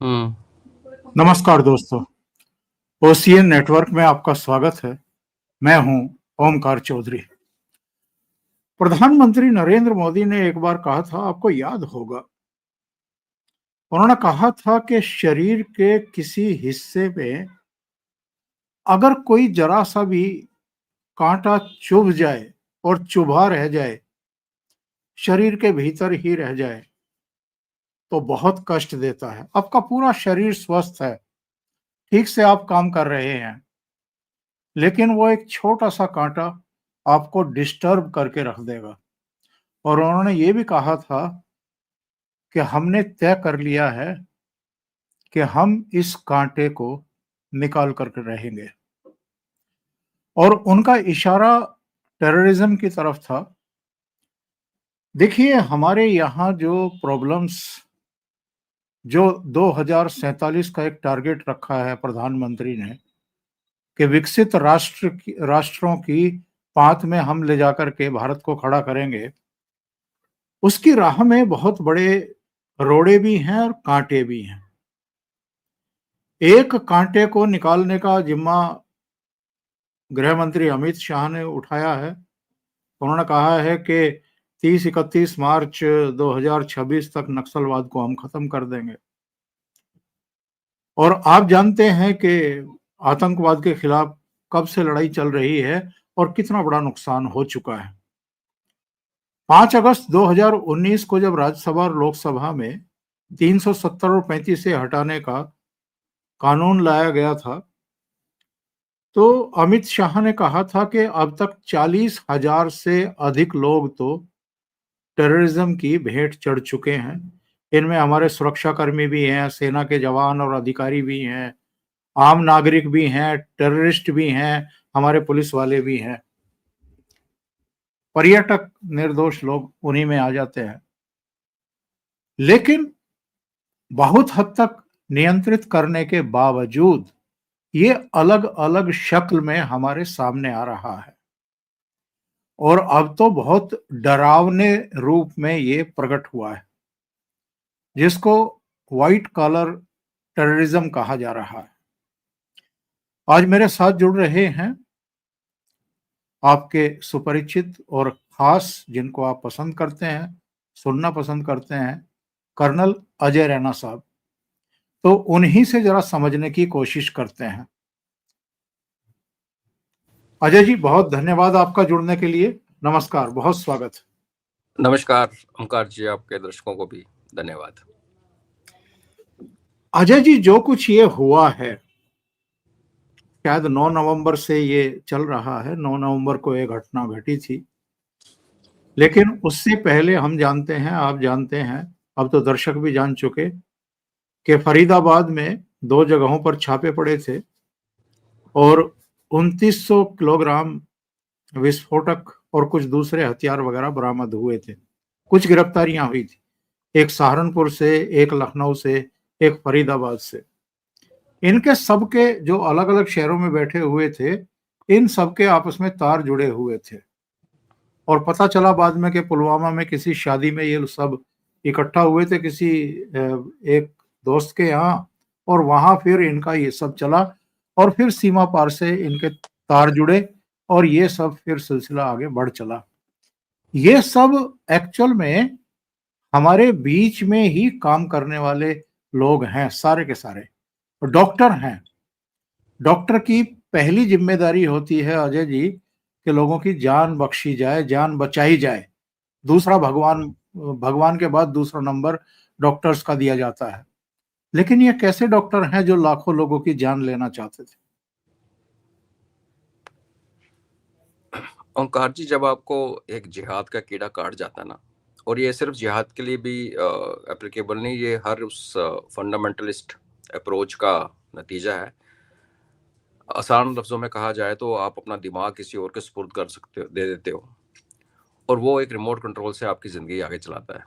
हम्म। नमस्कार दोस्तों, OCN network में आपका स्वागत है। मैं हूं ओमकार चौधरी। प्रधानमंत्री नरेंद्र मोदी ने एक बार कहा था, आपको याद होगा, उन्होंने कहा था कि शरीर के किसी हिस्से में अगर कोई जरा सा भी कांटा चुभ जाए और चुभा रह जाए, शरीर के भीतर ही रह जाए, तो बहुत कष्ट देता है। आपका पूरा शरीर स्वस्थ है, ठीक से आप काम कर रहे हैं, लेकिन वो एक छोटा सा कांटा आपको डिस्टर्ब करके रख देगा। और उन्होंने ये भी कहा था कि हमने तय कर लिया है कि हम इस कांटे को निकाल करके रहेंगे। और उनका इशारा टेररिज्म की तरफ था। देखिए, हमारे यहाँ जो प्रॉब्लम्स, जो 2047 का एक टारगेट रखा है प्रधानमंत्री ने कि विकसित राष्ट्रों की पांत में हम ले जाकर के भारत को खड़ा करेंगे, उसकी राह में बहुत बड़े रोड़े भी हैं और कांटे भी हैं। एक कांटे को निकालने का जिम्मा गृह मंत्री अमित शाह ने उठाया है। उन्होंने कहा है कि 30-31 मार्च 2026 तक नक्सलवाद को हम खत्म कर देंगे। और आप जानते हैं कि आतंकवाद के खिलाफ कब से लड़ाई चल रही है और कितना बड़ा नुकसान हो चुका है। 5 अगस्त 2019 को जब राज्यसभा और लोकसभा में 370 और 35 से हटाने का कानून लाया गया था, तो अमित शाह ने कहा था कि अब तक 40,000 से अधिक लोग तो टेररिज्म की भेंट चढ़ चुके हैं। इनमें हमारे सुरक्षाकर्मी भी हैं, सेना के जवान और अधिकारी भी हैं, आम नागरिक भी हैं, टेररिस्ट भी हैं, हमारे पुलिस वाले भी हैं। पर्यटक निर्दोष लोग उन्हीं में आ जाते हैं। लेकिन बहुत हद तक नियंत्रित करने के बावजूद ये अलग अलग शक्ल में हमारे सामने आ रहा है और अब तो बहुत डरावने रूप में ये प्रकट हुआ है, जिसको व्हाइट कॉलर टेररिज्म कहा जा रहा है। आज मेरे साथ जुड़ रहे हैं आपके सुपरिचित और खास, जिनको आप पसंद करते हैं, सुनना पसंद करते हैं, कर्नल अजय रैना साहब। तो उन्हीं से जरा समझने की कोशिश करते हैं। अजय जी, बहुत धन्यवाद आपका जुड़ने के लिए। नमस्कार, बहुत स्वागत। नमस्कार ओमकार जी, आपके दर्शकों को भी धन्यवाद। अजय जी, जो कुछ ये हुआ है, शायद 9 नवंबर से ये चल रहा है। 9 नवंबर को ये घटना घटी थी, लेकिन उससे पहले हम जानते हैं, आप जानते हैं, अब तो दर्शक भी जान चुके कि फरीदाबाद में 2 जगहों पर छापे पड़े थे और 2900 किलोग्राम विस्फोटक और कुछ दूसरे हथियार वगैरह बरामद हुए थे। कुछ गिरफ्तारियां हुई थी, एक सहारनपुर से, एक लखनऊ से, एक फरीदाबाद से। इनके सबके जो अलग अलग शहरों में बैठे हुए थे, इन सबके आपस में तार जुड़े हुए थे। और पता चला बाद में कि पुलवामा में किसी शादी में ये सब इकट्ठा हुए थे किसी एक दोस्त के यहाँ, और वहां फिर इनका ये सब चला और फिर सीमा पार से इनके तार जुड़े और ये सब फिर सिलसिला आगे बढ़ चला। ये सब एक्चुअल में हमारे बीच में ही काम करने वाले लोग हैं, सारे के सारे डॉक्टर हैं। डॉक्टर की पहली जिम्मेदारी होती है अजय जी कि लोगों की जान बख्शी जाए, जान बचाई जाए। दूसरा भगवान भगवान के बाद दूसरा नंबर डॉक्टर्स का दिया जाता है। लेकिन ये कैसे डॉक्टर हैं जो लाखों लोगों की जान लेना चाहते थे? ओमकार जी, जब आपको एक जिहाद का कीड़ा काट जाता ना, और ये सिर्फ जिहाद के लिए भी एप्लीकेबल नहीं, ये हर उस फंडामेंटलिस्ट अप्रोच का नतीजा है। आसान लफ्जों में कहा जाए तो आप अपना दिमाग किसी और के सुपुर्द कर सकते हो, दे देते हो, और वो एक रिमोट कंट्रोल से आपकी जिंदगी आगे चलाता है।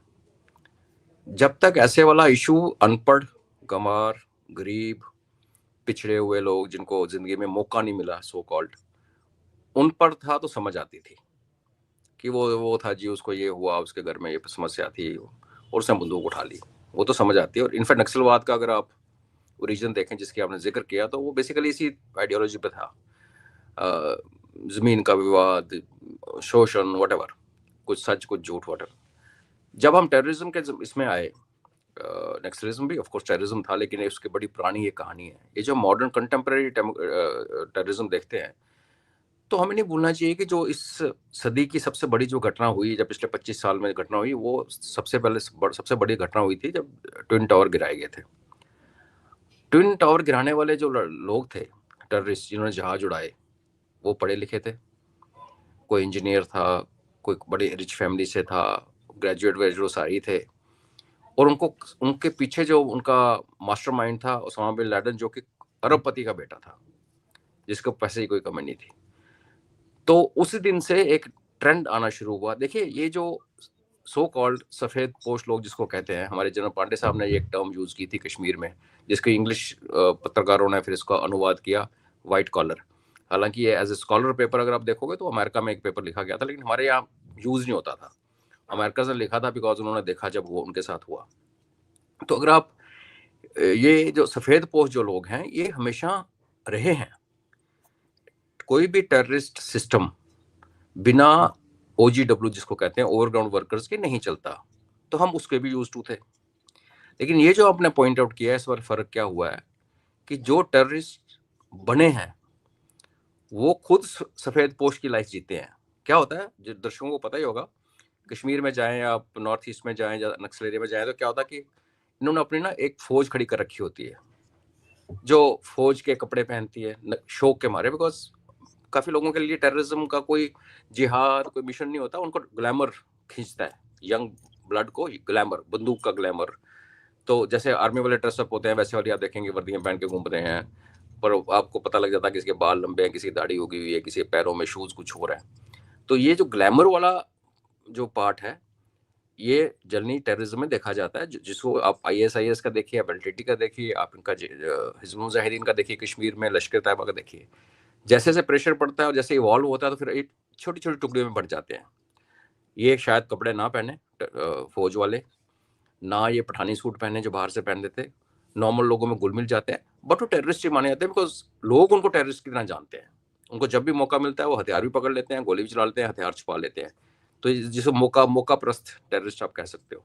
जब तक ऐसे वाला इशू अनपढ़, गंवार, गरीब, पिछड़े हुए लोग जिनको जिंदगी में मौका नहीं मिला सो कॉल्ड, उन पर था तो समझ आती थी कि वो था जी, उसको ये हुआ, उसके घर में ये समस्या थी और उसने बंदूक उठा ली, वो तो समझ आती है। और इनफैक्ट नक्सलवाद का अगर आप रीजन देखें जिसकी आपने जिक्र किया, तो वो बेसिकली इसी आइडियोलॉजी पे था। जमीन का विवाद, शोषण, व्हाटएवर, कुछ सच कुछ झूठ, व्हाटएवर। जब हम टेररिज्म के इसमें आए, नक्सलिज्म भी ऑफ कोर्स टेररिज्म था, लेकिन उसकी बड़ी पुरानी ये कहानी है। ये जो मॉडर्न कंटेम्प्रेरी टेररिज्म देखते हैं, तो हमें नहीं भूलना चाहिए कि जो इस सदी की सबसे बड़ी जो घटना हुई, जब पिछले 25 साल में घटना हुई, वो सबसे बड़ी घटना हुई थी जब ट्विन टावर गिराए गए थे। ट्विन टावर गिराने वाले जो लोग थे, टेररिस्ट जिन्होंने जहाज उड़ाए, वो पढ़े लिखे थे। कोई इंजीनियर था, कोई बड़ी रिच फैमिली से था, ग्रेजुएट सारी थे। और उनके पीछे जो उनका मास्टरमाइंड था ओसामा बिन लादेन, जो कि अरबपति का बेटा था, जिसको पैसे की कोई कमी नहीं थी। तो उसी दिन से एक ट्रेंड आना शुरू हुआ। देखिए, ये जो सो कॉल्ड सफेद पोश लोग जिसको कहते हैं, हमारे जनरल पांडे साहब ने ये एक टर्म यूज की थी कश्मीर में, जिसके इंग्लिश पत्रकारों ने फिर इसका अनुवाद किया, व्हाइट कॉलर। हालांकि ये एज ए स्कॉलर पेपर अगर आप देखोगे तो अमेरिका में एक पेपर लिखा गया था, लेकिन हमारे यहाँ यूज नहीं होता था। अमेरिका से लिखा था बिकॉज उन्होंने देखा जब वो उनके साथ हुआ। तो अगर आप ये जो सफेद पोश जो लोग हैं, ये हमेशा रहे हैं। कोई भी टेररिस्ट सिस्टम बिना OGW जिसको कहते हैं, ओवरग्राउंड वर्कर्स के, नहीं चलता। तो हम उसके भी यूज टू थे। लेकिन ये जो आपने पॉइंट आउट किया है, इस बार फर्क क्या हुआ है कि जो टेररिस्ट बने हैं वो खुद सफेद पोश की लाइफ जीते हैं। क्या होता है, जो दर्शकों को पता ही होगा, कश्मीर में जाएं, आप नॉर्थ ईस्ट में जाएं, नक्सल एरिया में जाएं, तो क्या होता है कि इन्होंने अपनी ना एक फौज खड़ी कर रखी होती है, जो फौज के कपड़े पहनती है शौक के मारे। बिकॉज काफी लोगों के लिए टेररिज्म का कोई जिहाद, कोई मिशन नहीं होता, उनको ग्लैमर खींचता है, यंग ब्लड को ग्लैमर, बंदूक का ग्लैमर। तो जैसे आर्मी वाले ड्रेसअप होते हैं, वैसे वाली आप देखेंगे वर्दियां पहन के घूम रहे हैं, पर आपको पता लग जाता है कि इसके बाल लंबे हैं, किसी की दाढ़ी उगी हुई है, किसी पैरों में शूज कुछ हो रहा है। तो ये जो ग्लैमर वाला जो पार्ट है, ये जर्नी टेररिज्म में देखा जाता है। जिसको आप ISIS का देखिए, आप LTT का देखिए, आप इनका हिजबुल मुजाहिदीन का देखिए, कश्मीर में लश्कर तैयबा का देखिए। जैसे जैसे प्रेशर पड़ता है और जैसे इवॉल्व होता है, तो फिर एक छोटी छोटी टुकड़ियों में बढ़ जाते हैं। ये शायद कपड़े ना पहने फौज वाले, ना ये पठानी सूट पहने जो बाहर से पहन देते, नॉर्मल लोगों में घुल मिल जाते हैं, बट वो टेररिस्ट ही माने जाते हैं। बिकॉज लोग उनको टेररिस्ट की तरह जानते हैं। उनको जब भी मौका मिलता है वो हथियार भी पकड़ लेते हैं, गोली भी चला लेते हैं, हथियार छुपा लेते हैं। तो जिसे मौका प्रस्त टेररिस्ट आप कह सकते हो।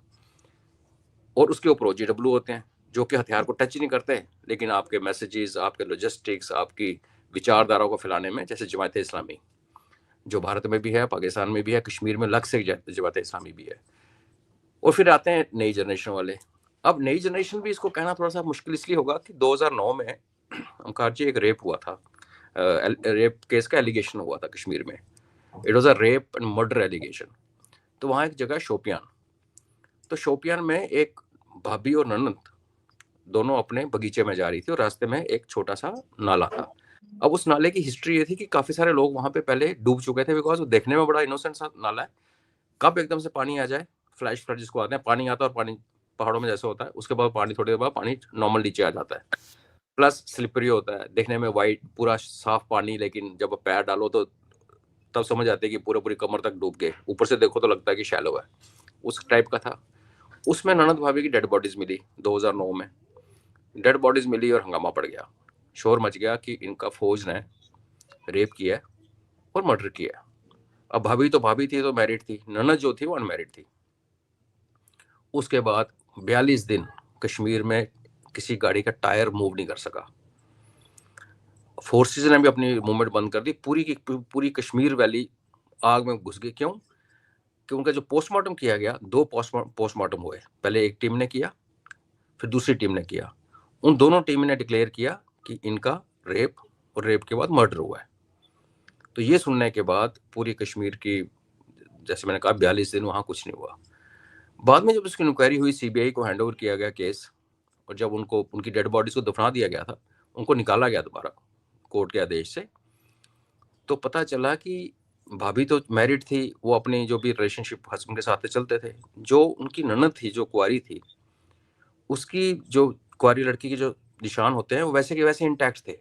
और उसके ऊपर OGW होते हैं, जो कि हथियार को टच ही नहीं करते, लेकिन आपके मैसेजेस, आपके लॉजिस्टिक्स, आपकी विचारधारा को फैलाने में, जैसे जमात इस्लामी जो भारत में भी है, पाकिस्तान में भी है, कश्मीर में लग से जमात इस्लामी भी है। और फिर आते हैं नई जनरेशन वाले। अब नई जनरेशन भी, इसको कहना थोड़ा सा मुश्किल इसलिए होगा कि 2009 में ओमकार जी एक रेप हुआ था, रेप केस का एलिगेशन हुआ था कश्मीर में। It was a rape and murder allegation. तो वहाँ एक जगह शोपियान, तो शोपियान में एक भाभी और ननद दोनों अपने बगीचे में जा रही थी, और रास्ते में एक छोटा सा नाला था। अब उस नाले की हिस्ट्री ये थी कि काफी सारे लोग वहां पे पहले डूब चुके थे, बिकॉज वो देखने में बड़ा इनोसेंट सा नाला है। कब एकदम से पानी आ जाए, फ्लैश फ्लड जिसको आते हैं, पानी आता है, और पानी पहाड़ों में जैसे होता है, उसके बाद पानी थोड़ी देर बाद पानी नॉर्मल नीचे आ जाता है। प्लस स्लिपरी होता है, देखने में वाइट पूरा साफ पानी, लेकिन जब पैर डालो तो तब समझ आती है कि पूरे पूरी कमर तक डूब गए, ऊपर से देखो तो लगता है कि शैलो है, उस टाइप का था। उसमें ननद भाभी की डेड बॉडीज मिली 2009 में। डेड बॉडीज मिली और हंगामा पड़ गया, शोर मच गया कि इनका फौज ने रेप किया और मर्डर किया। अब भाभी तो भाभी थी, तो मैरिड थी, ननद जो थी वो अनमैरिड थी। उसके बाद 42 दिन कश्मीर में किसी गाड़ी का टायर मूव नहीं कर सका। फोर्सेस ने भी अपनी मूवमेंट बंद कर दी, पूरी की पूरी कश्मीर वैली आग में घुस गई। क्यों? कि उनका जो पोस्टमार्टम किया गया, 2 पोस्टमार्टम हुए, पहले एक टीम ने किया, फिर दूसरी टीम ने किया। उन दोनों टीम ने डिक्लेयर किया कि इनका रेप और रेप के बाद मर्डर हुआ है। तो ये सुनने के बाद पूरी कश्मीर की, जैसे मैंने कहा, 42 दिन वहां कुछ नहीं हुआ। बाद में जब उसकी इंक्वायरी हुई, CBI को हैंड ओवर किया गया केस, और जब उनको उनकी डेड बॉडीज को दफना दिया गया था, उनको निकाला गया दोबारा कोर्ट के आदेश से, तो पता चला कि भाभी तो मैरिड थी, वो अपनी जो भी रिलेशनशिप हस्बैंड के साथ चलते थे। जो उनकी ननद थी, जो कुंवारी थी, उसकी जो कुंवारी लड़की के जो निशान होते हैं वो वैसे के वैसे इंटैक्ट थे।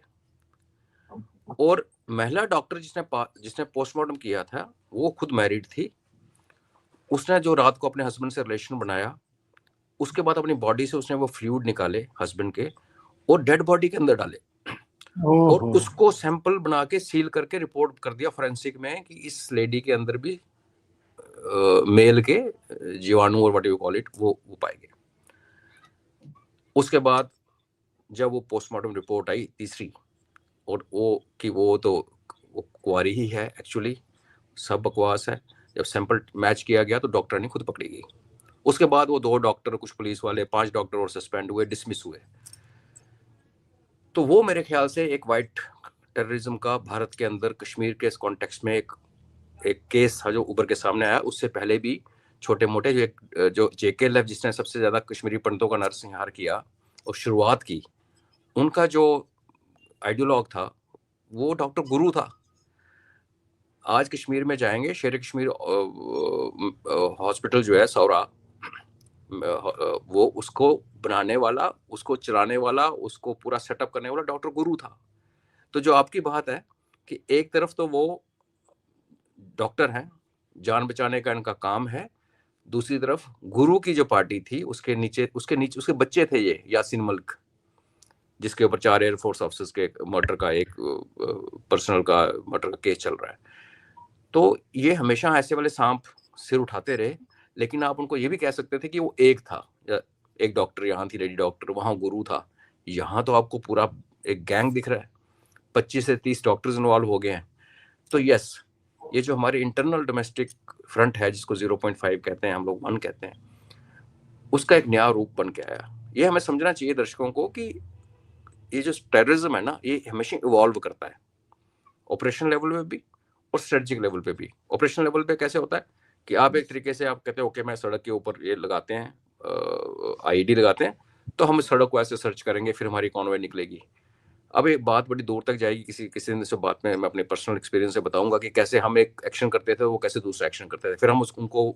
और महिला डॉक्टर जिसने पोस्टमार्टम किया था, वो खुद मैरिड थी। उसने जो रात को अपने हस्बैंड से रिलेशन बनाया, उसके बाद अपनी बॉडी से उसने वो फ्लूइड निकाले हस्बैंड के, और डेड बॉडी के अंदर डाले और ओहो। उसको सैंपल बना के सील करके रिपोर्ट कर दिया फोरेंसिक में कि इस लेडी के अंदर भी मेल के जीवाणु और व्हाट यू कॉल इट वो पाए गए। उसके बाद जब वो पोस्टमार्टम रिपोर्ट आई तीसरी, और वो तो वो कुंवारी ही है एक्चुअली, सब बकवास है। जब सैंपल मैच किया गया तो डॉक्टर ने खुद पकड़ी गई। उसके बाद वो 2 डॉक्टर, कुछ पुलिस वाले, 5 डॉक्टर और सस्पेंड हुए, डिसमिस हुए। तो वो मेरे ख्याल से एक वाइट टेररिज्म का भारत के अंदर कश्मीर के इस कॉन्टेक्स्ट में एक केस था जो उभर के सामने आया। उससे पहले भी छोटे मोटे जो JK-11 जिसने सबसे ज्यादा कश्मीरी पंडितों का नरसंहार किया और शुरुआत की, उनका जो आइडियोलॉग था वो डॉक्टर गुरु था। आज कश्मीर में जाएंगे, शेर कश्मीर हॉस्पिटल जो है सौरा, वो उसको बनाने वाला, उसको चलाने वाला, उसको पूरा सेटअप करने वाला डॉक्टर गुरु था। तो जो आपकी बात है कि एक तरफ तो वो डॉक्टर हैं, जान बचाने का इनका काम है, दूसरी तरफ गुरु की जो पार्टी थी उसके नीचे उसके बच्चे थे, ये यासीन मलिक, जिसके ऊपर 4 एयरफोर्स ऑफिसर्स के मर्डर का एक पर्सनल का मर्डर का केस चल रहा है। तो ये हमेशा ऐसे वाले सांप सिर उठाते रहे, लेकिन आप उनको ये भी कह सकते थे कि वो एक था, एक डॉक्टर यहाँ थी, लेडी डॉक्टर, वहां गुरु था। यहाँ तो आपको पूरा एक गैंग दिख रहा है, 25 से 30 डॉक्टर्स इन्वॉल्व हो गए हैं। तो यस, ये जो हमारे इंटरनल डोमेस्टिक फ्रंट है, जिसको 0.5 कहते हैं, हम लोग 1 कहते हैं, उसका एक नया रूप बन के आया। ये हमें समझना चाहिए दर्शकों को कि ये जो टेररिज्म है ना, ये हमेशा इवॉल्व करता है, ऑपरेशन लेवल पे भी और स्ट्रेटेजिक लेवल पे भी। ऑपरेशन लेवल पे कैसे होता है कि आप एक तरीके से आप कहते हैं ओके मैं सड़क के ऊपर ये लगाते हैं, IED लगाते हैं, तो हम सड़क को ऐसे सर्च करेंगे, फिर हमारी कॉन्वॉय निकलेगी। अब एक बात बड़ी दूर तक जाएगी, किसी दिन से बात में मैं अपने पर्सनल एक्सपीरियंस से बताऊंगा कि कैसे हम एक एक्शन करते थे, वो कैसे दूसरा एक्शन करते थे, फिर हम उनको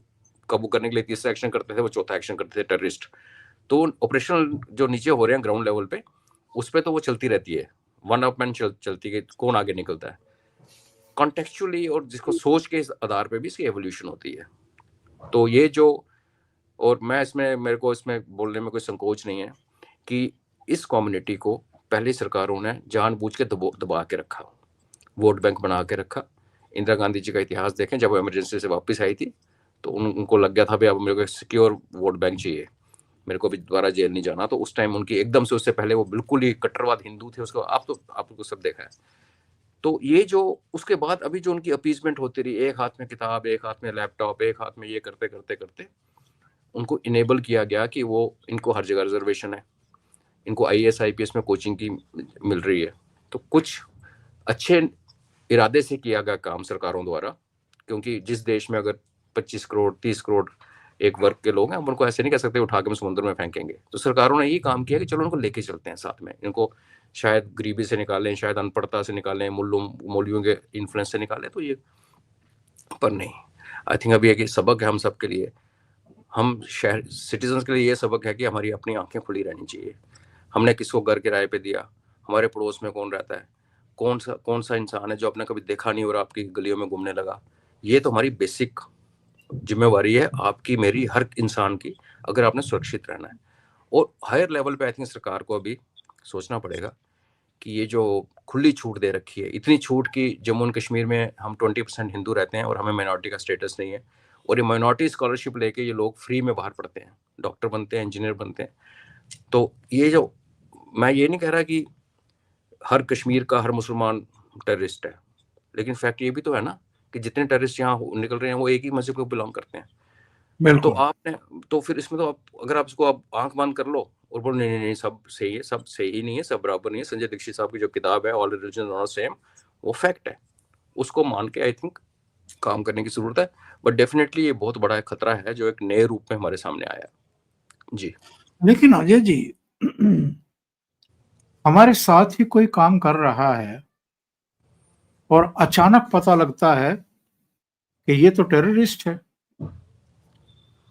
काबू करने के लिए तीसरा एक्शन करते थे, वो चौथा एक्शन करते थे, टेररिस्ट। तो ऑपरेशनल जो नीचे हो रहे हैं ग्राउंड लेवल पे, उस पर तो वो चलती रहती है, वन अप मैन चलती है, कौन आगे निकलता है कॉन्टेक्चुअली, और जिसको सोच के इस आधार पे भी इसकी एवोल्यूशन होती है। तो ये जो, और मैं इसमें, मेरे को इसमें बोलने में कोई संकोच नहीं है कि इस कम्युनिटी को पहली सरकारों ने जानबूझ के दबा के रखा, वोट बैंक बना के रखा। इंदिरा गांधी जी का इतिहास देखें, जब वो इमरजेंसी से वापस आई थी तो उनको लग गया था भाई अब मेरे को सिक्योर वोट बैंक चाहिए, मेरे को भी दोबारा जेल नहीं जाना। तो उस टाइम उनकी एकदम से, उससे पहले वो बिल्कुल ही कट्टरवाद हिंदू थे, उसको आपको सब देखा है। तो ये जो उसके बाद अभी जो उनकी अपीजमेंट होती रही, एक हाथ में किताब, एक हाथ में लैपटॉप, एक हाथ में ये करते करते करते उनको इनेबल किया गया कि वो, इनको हर जगह रिजर्वेशन है, इनको IAS IPS में कोचिंग की मिल रही है। तो कुछ अच्छे इरादे से किया गया काम सरकारों द्वारा, क्योंकि जिस देश में अगर 25 करोड़ 30 करोड़ एक वर्ग के लोग हैं, हम उनको ऐसे नहीं कह सकते उठा के हम समुद्र में फेंकेंगे। तो सरकारों ने ये काम किया कि चलो उनको लेके चलते हैं साथ में, इनको शायद गरीबी से निकालें, शायद अनपढ़ता से निकालें, मौलवियों के इन्फ्लुएंस से निकालें। तो ये, पर नहीं, आई थिंक अभी एक सबक है हम सब के लिए, हम शहर सिटीजन्स के लिए ये सबक है कि हमारी अपनी आंखें खुली रहनी चाहिए। हमने किसको घर किराए पे दिया, हमारे पड़ोस में कौन रहता है, कौन सा इंसान है जो आपने कभी देखा नहीं और आपकी गलियों में घूमने लगा। ये तो हमारी बेसिक जिम्मेवारी है, आपकी मेरी, हर इंसान की, अगर आपने सुरक्षित रहना है। और हायर लेवल पे आई थिंक सरकार को अभी सोचना पड़ेगा कि ये जो खुली छूट दे रखी है, इतनी छूट की जम्मू एंड कश्मीर में हम 20% हिंदू रहते हैं और हमें माइनॉरिटी का स्टेटस नहीं है, और ये माइनॉरिटी स्कॉलरशिप लेके ये लोग फ्री में बाहर पढ़ते हैं, डॉक्टर बनते हैं, इंजीनियर बनते हैं। तो ये जो, मैं ये नहीं कह रहा कि हर कश्मीर का हर मुसलमान टेररिस्ट है, लेकिन फैक्ट ये भी तो है ना कि जितने टेररिस्ट यहाँ निकल रहे हैं वो एक ही मस्जिद को बिलोंग करते हैं। तो बिल्कुल। आपने, तो फिर इसमें तो आप, अगर आप इसको आप आंख बंद कर लो और बोलो नहीं नहीं नहीं सब सही है, सब सही नहीं है, सब बराबर नहीं है, संजय दीक्षित साहब की जो किताब है ऑल रिलीजन आर सेम, वो फैक्ट है, उसको मान के आई थिंक काम करने की जरूरत है। बट डेफिनेटली ये बहुत बड़ा खतरा है जो एक नए रूप में हमारे सामने आया। जी। लेकिन अजय जी, हमारे साथ ही कोई काम कर रहा है और अचानक पता लगता है कि ये तो टेररिस्ट है।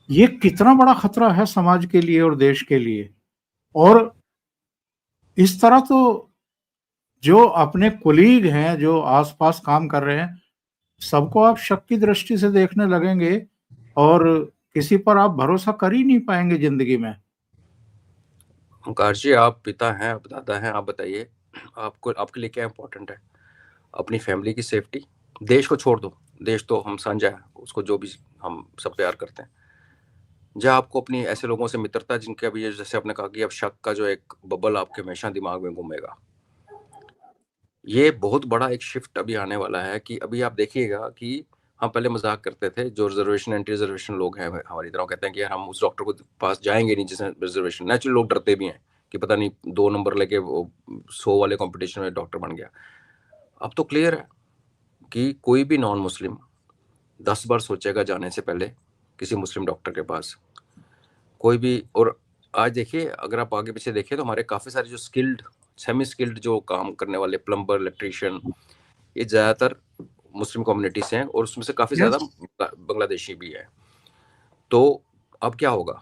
ये कितना बड़ा खतरा है समाज के लिए और देश के लिए। और इस तरह तो जो अपने कुलीग हैं, जो आसपास काम कर रहे हैं, सबको आप शक की दृष्टि से देखने लगेंगे और किसी पर आप भरोसा कर ही नहीं पाएंगे जिंदगी में। ओंकार जी, आप पिता हैं, आप दादा हैं, आप बताइए, आपको आपके लिए क्या इम्पोर्टेंट है? अपनी फैमिली की सेफ्टी? देश को छोड़ दो, देश तो हम साझा है, उसको जो भी हम सब प्यार करते हैं। या आपको अपनी ऐसे लोगों से मित्रता जिनके अभी जैसे आपने कहा कि अब शक का जो एक बबल आपके हमेशा दिमाग में घूमेगा। ये बहुत बड़ा एक शिफ्ट अभी आने वाला है कि अभी आप देखिएगा कि हम पहले मज़ाक करते थे, जो रिज़र्वेशन एंटी रिज़र्वेशन लोग हैं हमारी तरह, कहते हैं कि यार हम उस डॉक्टर को पास जाएँगे नहीं जिसने रिज़र्वेशन। नेचुरली लोग डरते भी हैं कि पता नहीं 2 नंबर लेके वो 100 वाले कॉम्पिटिशन में डॉक्टर बन गया। अब तो क्लियर है कि कोई भी नॉन मुस्लिम 10 बार सोचेगा जाने से पहले किसी मुस्लिम डॉक्टर के पास। कोई भी, और आज देखिए अगर आप आगे पीछे देखिए तो हमारे काफ़ी सारे जो स्किल्ड, सेमी स्किल्ड जो काम करने वाले प्लम्बर, इलेक्ट्रीशियन, ये ज़्यादातर मुस्लिम कम्युनिटी से हैं और उसमें से काफ़ी ज़्यादा यस, बांग्लादेशी भी हैं। तो अब क्या होगा?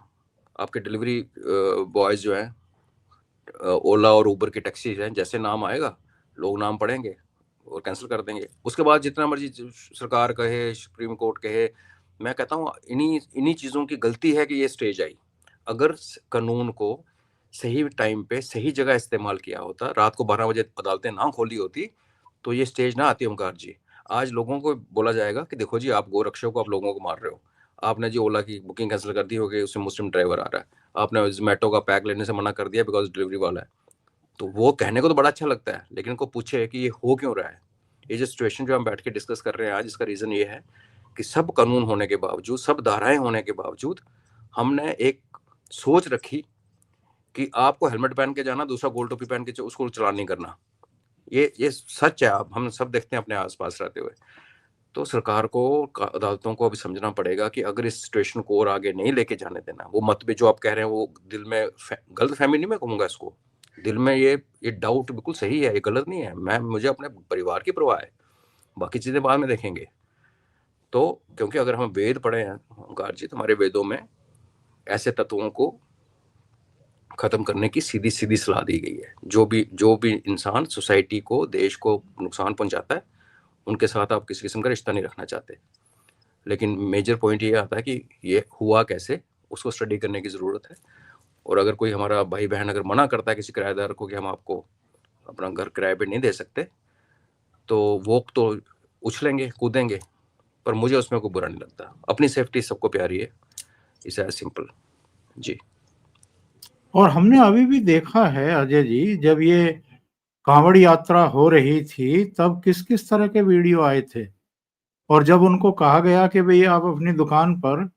आपके डिलीवरी बॉयज़ जो हैं, ओला और उबर की टैक्सीज़ हैं, जैसे नाम आएगा, लोग नाम पढ़ेंगे और कैंसल कर देंगे। उसके बाद जितना मर्ज़ी सरकार कहे, सुप्रीम कोर्ट कहे, मैं कहता हूँ इन्हीं इन्हीं चीज़ों की गलती है कि ये स्टेज आई। अगर कानून को सही टाइम पे सही जगह इस्तेमाल किया होता, रात को 12 बजे अदालतें ना खोली होती, तो ये स्टेज ना आती ओंकार जी। आज लोगों को बोला जाएगा कि देखो जी, आप गोरक्षक हो, आप लोगों को मार रहे हो। आपने जी ओला की बुकिंग कैंसिल कर दी होगी, उसमें मुस्लिम ड्राइवर आ रहा है। आपने जोमेटो का पैक लेने से मना कर दिया बिकॉज डिलीवरी वाला है। तो वो कहने को तो बड़ा अच्छा लगता है, लेकिन उनको पूछे कि ये हो क्यों रहा है। ये जो सिचुएशन जो हम बैठ के डिस्कस कर रहे हैं आज, इसका रीज़न ये है कि सब कानून होने के बावजूद, सब धाराएं होने के बावजूद, हमने एक सोच रखी कि आपको हेलमेट पहन के जाना, दूसरा गोल टोपी पहन के उसको चलान नहीं करना। ये सच है, आप हम सब देखते हैं अपने आसपास रहते हुए। तो सरकार को, अदालतों को अभी समझना पड़ेगा कि अगर इस सिचुएशन को और आगे नहीं लेके जाने देना, वो मतभेद जो आप कह रहे हैं, वो दिल में गलत फहमी नहीं मैं कहूँगा इसको, दिल में ये डाउट बिल्कुल सही है, ये गलत नहीं है। मुझे अपने परिवार की परवाह है, बाकी चीज़ें बाद में देखेंगे। तो क्योंकि अगर हम वेद पढ़े हैं ओंकार जी, तो हमारे वेदों में ऐसे तत्वों को खत्म करने की सीधी सीधी सलाह दी गई है। जो भी इंसान सोसाइटी को, देश को नुकसान पहुंचाता है, उनके साथ आप किसी किस्म का रिश्ता नहीं रखना चाहते। लेकिन मेजर पॉइंट ये आता है कि ये हुआ कैसे, उसको स्टडी करने की ज़रूरत है। और अगर कोई हमारा भाई बहन अगर मना करता है किसी किराएदार को कि हम आपको अपना घर किराए पे नहीं दे सकते, तो वो तो उछलेंगे, कूदेंगे, पर मुझे उसमें कोई बुरा नहीं लगता। अपनी सेफ्टी सबको प्यारी है, इट्स एज सिंपल जी। और हमने अभी भी देखा है अजय जी, जब ये कांवड़ यात्रा हो रही थी तब किस किस तरह के वीडियो आए थे। और जब उनको कहा गया कि भाई आप अपनी दुकान पर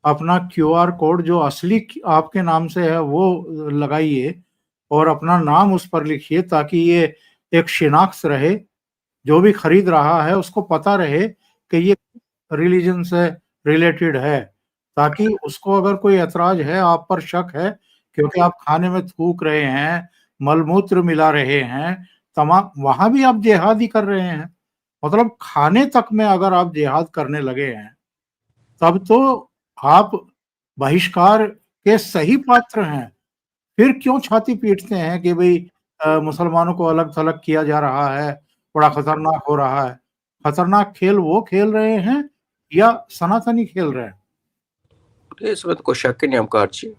अपना क्यूआर कोड जो असली आपके नाम से है वो लगाइए और अपना नाम उस पर लिखिए, ताकि ये एक शिनाख्त रहे, जो भी खरीद रहा है उसको पता रहे कि ये रिलीजन से रिलेटेड है, ताकि उसको अगर कोई ऐतराज है, आप पर शक है क्योंकि आप खाने में थूक रहे हैं, मलमूत्र मिला रहे हैं, तमाम, वहां भी आप जिहाद ही कर रहे हैं। मतलब खाने तक में अगर आप जिहाद करने लगे हैं, तब तो आप बहिष्कार के सही पात्र हैं। फिर क्यों छाती पीटते हैं कि भाई मुसलमानों को अलग थलग किया जा रहा है, बड़ा खतरनाक हो रहा है। खतरनाक खेल वो खेल रहे हैं या सनातनी खेल रहे हैं? इसमें तो कोई शक ही नहीं ओंकार जी,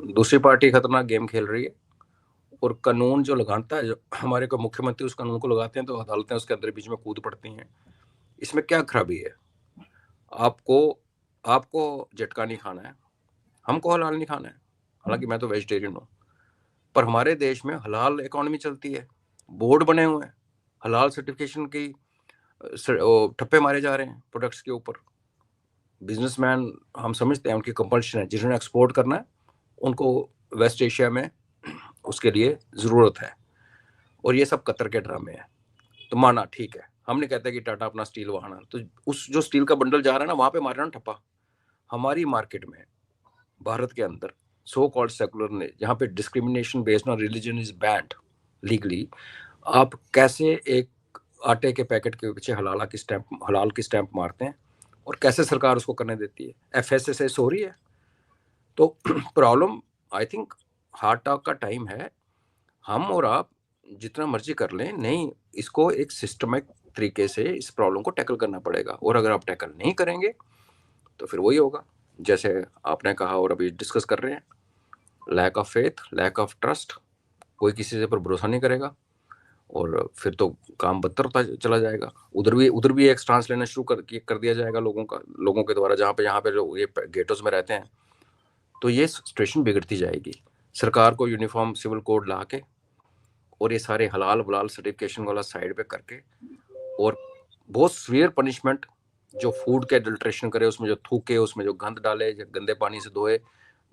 दूसरी पार्टी खतरनाक गेम खेल रही है। और कानून जो लगाता है, जो हमारे को मुख्यमंत्री उस कानून को लगाते हैं, तो अदालतें उसके अंदर बीच में कूद पड़ती हैं। इसमें क्या खराबी है? आपको आपको झटका नहीं खाना है, हमको हलाल नहीं खाना है। हालांकि मैं तो वेजिटेरियन हूँ, पर हमारे देश में हलाल इकोनॉमी चलती है, बोर्ड बने हुए हैं, हलाल सर्टिफिकेशन की ठप्पे मारे जा रहे हैं प्रोडक्ट्स के ऊपर। बिजनेसमैन, हम समझते हैं उनकी कंपल्शन है, जिन्होंने एक्सपोर्ट करना है उनको वेस्ट एशिया में उसके लिए ज़रूरत है। और ये सब कतर के ड्रामे हैं। तो माना ठीक है, हम नहीं कहते कि टाटा अपना स्टील वहां है, तो उस जो स्टील का बंडल जा रहा है ना, वहां पे मारे ना ठप्पा। हमारी मार्केट में, भारत के अंदर, सो कॉल्ड सेकुलर ने, जहाँ पे discrimination based on religion is band legally, आप कैसे एक आटे के पैकेट के पीछे हलाल की स्टैंप मारते हैं, और कैसे सरकार उसको करने देती है? FSSAI हो रही है। तो problem, I think, heart talk का टाइम है। हम और आप जितना मर्जी कर लें, नहीं, इसको एक सिस्टमिक तरीके से इस प्रॉब्लम को टैकल करना पड़ेगा। और अगर आप टैकल नहीं करेंगे तो फिर वही होगा जैसे आपने कहा और अभी डिस्कस कर रहे हैं। Lack of faith, lack of trust, कोई किसी से पर भरोसा नहीं करेगा और फिर तो काम बदतर होता चला जाएगा। उधर भी एक स्टांस लेना शुरू कर दिया जाएगा लोगों के द्वारा, जहाँ पे लोग ये गेटोस में रहते हैं, तो ये सिचुएशन बिगड़ती जाएगी। सरकार को यूनिफॉर्म सिविल कोड ला के और ये सारे हलाल वलाल सर्टिफिकेशन वाला साइड पे करके और बहुत सीवियर पनिशमेंट, जो फूड के अडल्ट्रेशन करे, उसमें जो थूके, उसमें जो गंद डाले, गंदे पानी से धोए,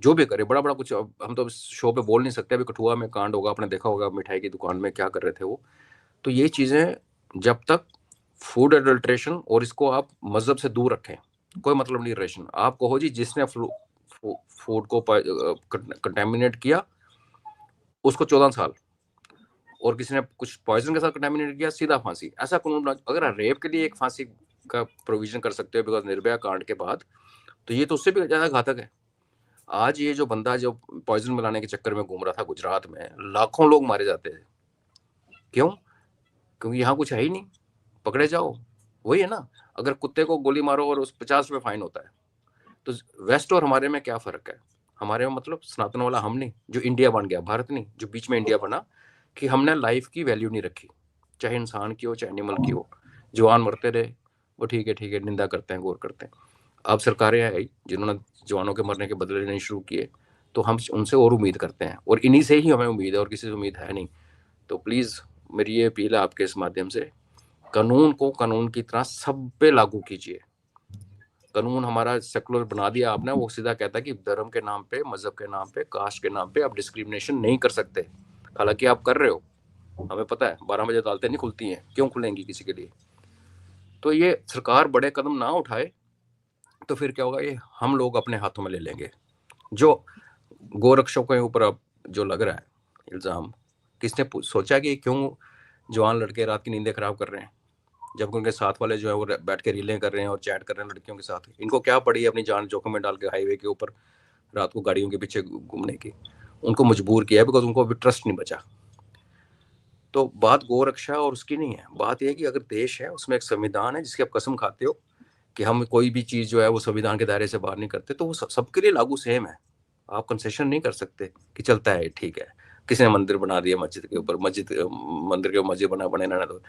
जो भी करे, बड़ा बड़ा कुछ हम तो शो पे बोल नहीं सकते। अभी कठुआ में कांड होगा, आपने देखा होगा, मिठाई की दुकान में क्या कर रहे थे वो। तो ये चीज़ें जब तक फूड एडल्ट्रेशन, और इसको आप मजहब से दूर रखें, कोई मतलब नहीं रेशन। आप कहो जी जिसने फूड को कंटेमिनेट किया उसको 14 साल, और किसी ने कुछ पॉइजन के साथ कंटेमिनेट किया सीधा फांसी। ऐसा कानून, अगर रेप के लिए एक फांसी का प्रोविजन कर सकते हो बिकॉज निर्भया कांड के बाद, तो ये तो उससे भी ज़्यादा घातक है। आज ये जो बंदा जो पॉइजन मिलाने के चक्कर में घूम रहा था गुजरात में, लाखों लोग मारे जाते थे। क्यों? क्योंकि यहाँ कुछ है ही नहीं, पकड़े जाओ। वही है ना, अगर कुत्ते को गोली मारो और उस 50 रुपये फाइन होता है, तो वेस्ट और हमारे में क्या फर्क है? हमारे में मतलब सनातन वाला हम नहीं, जो इंडिया बन गया, भारत नहीं, जो बीच में इंडिया बना, कि हमने लाइफ की वैल्यू नहीं रखी, चाहे इंसान की हो चाहे एनिमल की हो। जवान मरते रहे, वो ठीक है, निंदा करते हैं, गौर करते हैं। अब सरकारें आई जिन्होंने जवानों के मरने के बदले लेने शुरू किए, तो हम उनसे और उम्मीद करते हैं, और इन्हीं से ही हमें उम्मीद है, और किसी से उम्मीद है नहीं। तो प्लीज़ मेरी ये अपील है आपके इस माध्यम से, कानून को कानून की तरह सब पे लागू कीजिए। कानून हमारा सेकुलर बना दिया आपने, वो सीधा कहता है कि धर्म के नाम पे, मजहब के नाम पे, कास्ट के नाम पे आप डिस्क्रिमिनेशन नहीं कर सकते। हालांकि आप कर रहे हो, हमें पता है। 12 बजे अदालतें नहीं खुलती हैं, क्यों खुलेंगी किसी के लिए? तो ये सरकार बड़े कदम ना उठाए तो फिर क्या होगा, ये हम लोग अपने हाथों में ले लेंगे। जो गोरक्षकों के ऊपर अब जो लग रहा है इल्ज़ाम, किसने सोचा कि क्यों जवान लड़के रात की नींदें खराब कर रहे हैं, जबकि उनके साथ वाले जो है वो बैठ के रीलें कर रहे हैं और चैट कर रहे हैं लड़कियों के साथ। इनको क्या पड़ी है अपनी जान जोखिम में डाल के हाईवे के ऊपर रात को गाड़ियों के पीछे घूमने की? उनको मजबूर किया बिकॉज उनको अभी ट्रस्ट नहीं बचा। तो बात गोरक्षा और उसकी नहीं है, बात यह है कि अगर देश है उसमें एक संविधान है जिसकी आप कसम खाते हो कि हम कोई भी चीज़ जो है वो संविधान के दायरे से बाहर नहीं करते, तो वो सबके लिए लागू सेम है। आप कंसेशन नहीं कर सकते कि चलता है ठीक है, किसी ने मंदिर बना दिया मस्जिद के ऊपर, मंदिर के मस्जिद बने रहना, तो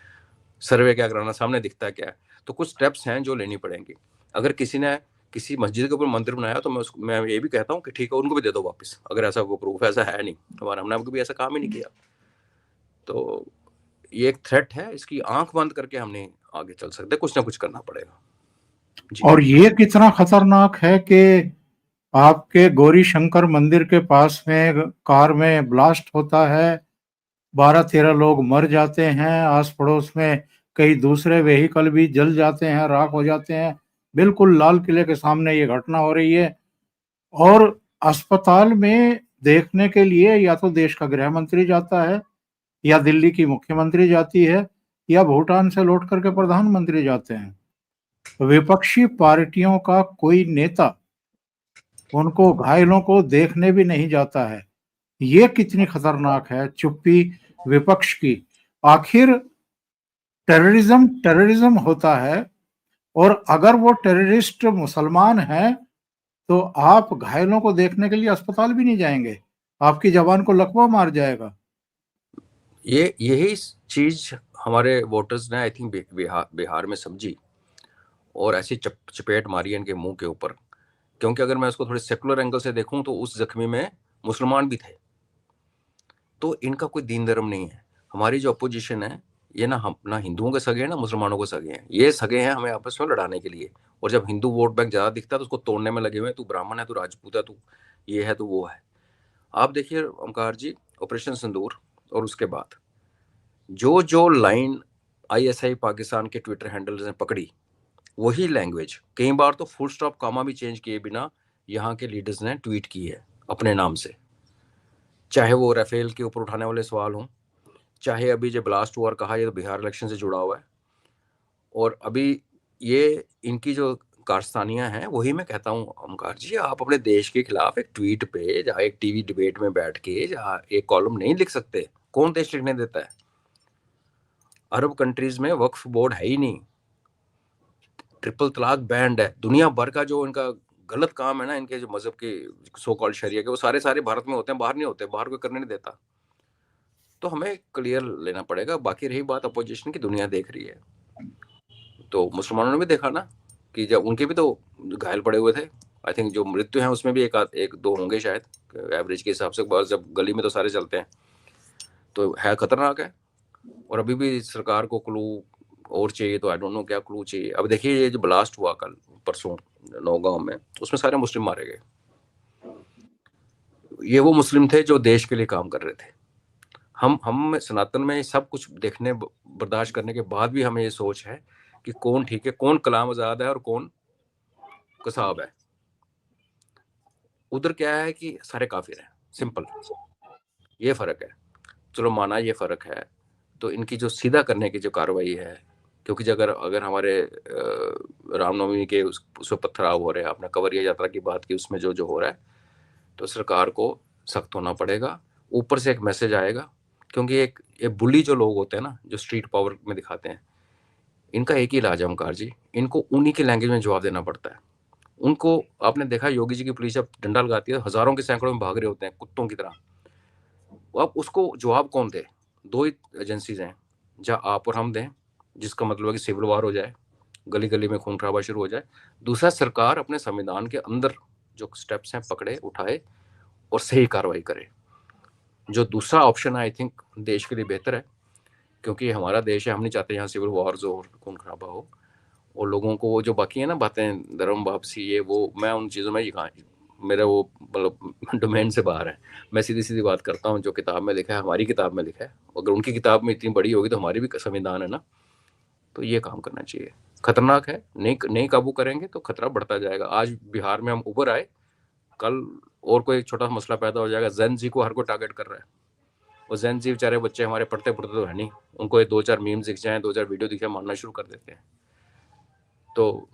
सर्वे क्या कराना, सामने दिखता है क्या है। तो कुछ स्टेप्स हैं जो लेनी पड़ेंगी। अगर किसी ने किसी मस्जिद के ऊपर मंदिर बनाया तो मैं ये भी कहता हूँ कि ठीक है, उनको भी दे दो वापस, अगर ऐसा कोई प्रूफ ऐसा है नहीं। हमने कभी ऐसा काम ही नहीं किया। तो ये एक थ्रेट है, इसकी आंख बंद करके हम नहीं आगे चल सकते, कुछ ना कुछ करना पड़ेगा जी। और ये कितना खतरनाक है कि आपके गौरी शंकर मंदिर के पास में कार में ब्लास्ट होता है, 12-13 लोग मर जाते हैं, आस पड़ोस में कई दूसरे व्हीकल भी जल जाते हैं, राख हो जाते हैं। बिल्कुल लाल किले के सामने ये घटना हो रही है। और अस्पताल में देखने के लिए या तो देश का गृह मंत्री जाता है, या दिल्ली की मुख्यमंत्री जाती है, या भूटान से लौट करके प्रधानमंत्री जाते हैं। विपक्षी पार्टियों का कोई नेता उनको घायलों को देखने भी नहीं जाता है। ये कितनी खतरनाक है चुप्पी विपक्ष की। आखिर टेररिज्म टेररिज्म होता है, और अगर वो टेररिस्ट मुसलमान है तो आप घायलों को देखने के लिए अस्पताल भी नहीं जाएंगे, आपकी जवान को लकवा मार जाएगा। ये यही चीज हमारे वोटर्स ने आई थिंक बिहार में समझी और ऐसी चपेट मारी इनके मुंह के ऊपर। क्योंकि अगर मैं उसको थोड़े सेकुलर एंगल से देखूं तो उस जख्मी में मुसलमान भी थे। तो इनका कोई दीन धर्म नहीं है। हमारी जो अपोजिशन है ये हम ना हिंदुओं के सगे हैं ना मुसलमानों के सगे हैं, ये सगे हैं हमें आपस में लड़ाने के लिए। और जब हिंदू वोट बैंक ज्यादा दिखता है तो उसको तोड़ने में लगे हुए हैं, तू ब्राह्मण है, तू राजपूत है, तू ये है, तू वो है। आप देखिए ओमकार जी, ऑपरेशन सिंदूर और उसके बाद जो जो लाइन आईएसआई पाकिस्तान के ट्विटर हैंडल्स ने पकड़ी, वही लैंग्वेज कई बार तो फुल स्टॉप कामा भी चेंज किए बिना यहाँ के लीडर्स ने ट्वीट की है अपने नाम से। चाहे वो राफेल के ऊपर उठाने वाले सवाल हों, चाहे अभी जो ब्लास्ट हुआ और कहा ये तो बिहार इलेक्शन से जुड़ा हुआ है, और अभी ये इनकी जो कारस्तानियां हैं, वही मैं कहता हूँ ओमकार जी, आप अपने देश के खिलाफ एक ट्वीट पे जहाँ एक टीवी डिबेट में बैठ के जहाँ एक कॉलम नहीं लिख सकते। कौन देश लिखने देता है? अरब कंट्रीज में वक्फ बोर्ड है ही नहीं, ट्रिपल तलाक बैंड है। दुनिया भर का जो इनका गलत काम है ना इनके, जो मजहब के सो कॉल्ड शरिया के, वो सारे भारत में होते हैं, बाहर नहीं होते, बाहर कोई करने नहीं देता। तो हमें क्लियर लेना पड़ेगा। बाकी रही बात अपोजिशन की, दुनिया देख रही है, तो मुसलमानों ने भी देखा ना कि जब उनके भी तो घायल पड़े हुए थे। आई थिंक जो मृत्यु है उसमें भी एक दो होंगे शायद, एवरेज के हिसाब से, बस जब गली में तो सारे चलते हैं, तो है खतरनाक है। और अभी भी सरकार को क्लू और चाहिए, तो आई डोंट नो क्या क्लू चाहिए। अब देखिए ये जो ब्लास्ट हुआ कल परसों नौगांव में, उसमें सारे मुस्लिम मारे गए। ये वो मुस्लिम थे जो देश के लिए काम कर रहे थे। हम सनातन में सब कुछ देखने बर्दाश्त करने के बाद भी हमें ये सोच है कि कौन ठीक है, कौन कलाम आजाद है और कौन कसाब है। उधर क्या है कि सारे काफिर हैं, सिंपल, ये फर्क है। चलो माना ये फर्क है, तो इनकी जो सीधा करने की जो कार्रवाई है, क्योंकि अगर अगर हमारे रामनवमी के उस पर पथराव हो रहे हैं, आपने कंवरिया यात्रा की बात की, उसमें जो जो हो रहा है, तो सरकार को सख्त होना पड़ेगा। ऊपर से एक मैसेज आएगा, क्योंकि एक ये बुली जो लोग होते हैं ना, जो स्ट्रीट पावर में दिखाते हैं, इनका एक ही इलाज है ओमकार जी, इनको उन्हीं की लैंग्वेज में जवाब देना पड़ता है। उनको आपने देखा, योगी जी की पुलिस जब डंडा लगाती है, हजारों के सैकड़ों में भाग रहे होते हैं कुत्तों की तरह। अब उसको जवाब कौन दे? दो ही एजेंसीज हैं, जहाँ आप और हम दें, जिसका मतलब है कि सिविल वार हो जाए, गली गली में खून खराबा शुरू हो जाए। दूसरा, सरकार अपने संविधान के अंदर जो स्टेप्स हैं पकड़े, उठाए और सही कार्रवाई करे। जो दूसरा ऑप्शन है, आई थिंक देश के लिए बेहतर है, क्योंकि हमारा देश है, हम नहीं चाहते यहाँ सिविल वॉर्स हो और खून खराबा हो। और लोगों को वो जो बाकी है ना बातें, धर्म वापसी, ये वो, मैं उन चीज़ों में कहाँ, मेरा वो मतलब डोमेन से बाहर है। मैं सीधी सीधी बात करता हूँ, जो किताब में लिखा है, हमारी किताब में लिखा है। अगर उनकी किताब में इतनी बड़ी होगी तो हमारी भी संविधान है ना, तो ये काम करना चाहिए। खतरनाक है, नहीं नहीं काबू करेंगे तो खतरा बढ़ता जाएगा। आज बिहार में हम उभर आए, कल और कोई छोटा मसला पैदा हो जाएगा। जेन जी को हर कोई टारगेट कर रहा है, और जेन जी बेचारे बच्चे हमारे पढ़ते पढ़ते तो है नहीं, उनको ये 2-4 मीम्स दिख जाए, 2-4 वीडियो दिख जाए, मानना शुरू कर देते हैं। तो